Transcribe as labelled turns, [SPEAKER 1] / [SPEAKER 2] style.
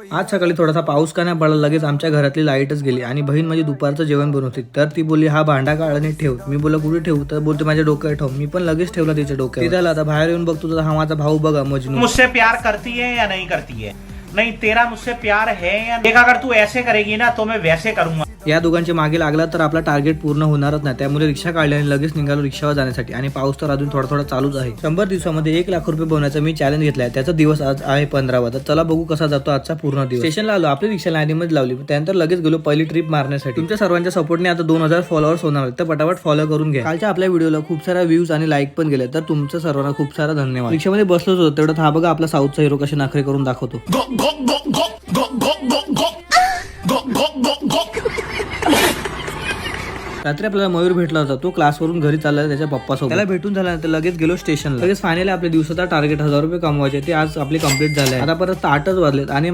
[SPEAKER 1] आज सकाळी थोडासा पाऊस का नाही पडला, लगेच आमच्या घरातली लाईटच गेली आणि बहीण माझी दुपारचं जेवण बनवते. तर ती बोलली हा भांडा काढाने ठेव. मी बोललो कुठे ठेवू? तर बोलते माझ्या डोक्यावर ठेव. मी पण लगेच ठेवला तिच्या डोक्यावर. ती झाला आता बाहेर येऊन बघतो तर हा माझा भाऊ बघा मजनू.
[SPEAKER 2] मुझसे प्यार करती है या नहीं करती है? नहीं, तेरा मुझसे प्यार है या नहीं? अगर तू ऐसे करेगी ना तो मैं वैसे करूंगा.
[SPEAKER 1] या दोघांच्या मागे लागला तर आपला टार्गेट पूर्ण होणारच नाही. त्यामुळे रिक्षा काढली आणि लगेच निघालो रिक्षावर जाण्यासाठी. आणि पाऊस तर अजून थोडा थोडा चालूच आहे. 100 दिवसामध्ये 1 लाख रुपये बनवायचा मी चॅलेंज घेतलाय. त्याचा दिवस आज आहे 15वा. तर चला बघू कसा जातो आजचा पूर्ण दिवस. स्टेशनला आलो, आपली रिक्षा लाईनीमध्ये लावली. त्यानंतर लगेच गेलो पहिली ट्रिप मारण्यासाठी. तुमच्या सर्वांच्या सपोर्टने आता 2000 फॉलोअर्स होणार आहेत. तर पटापट फॉलो करून घ्या. कालच्या आपल्या व्हिडिओला खूप सारा व्ह्यूज आणि लाईक पण गेले. तर तुमचं सर्वांना खूप सारा धन्यवाद. रिक्षामध्ये बसलोच होतो तेवढ्यात हा बघा आपला साऊथचा हिरो कसे नखरे करून दाखवतो. रात्री आपल्याला मयूर भेटला होता. तो क्लासवरून घरी चालला त्याच्या पप्पासोबत. त्याला भेटून झाल्यानंतर लगेच गेलो स्टेशनला. लगेच फायनली आपल्या दिवसाचा टार्गेट 1000 रुपये कमवायचे ते आज आपले कंप्लीट झाले. आता परत 8च वाजलेत आणि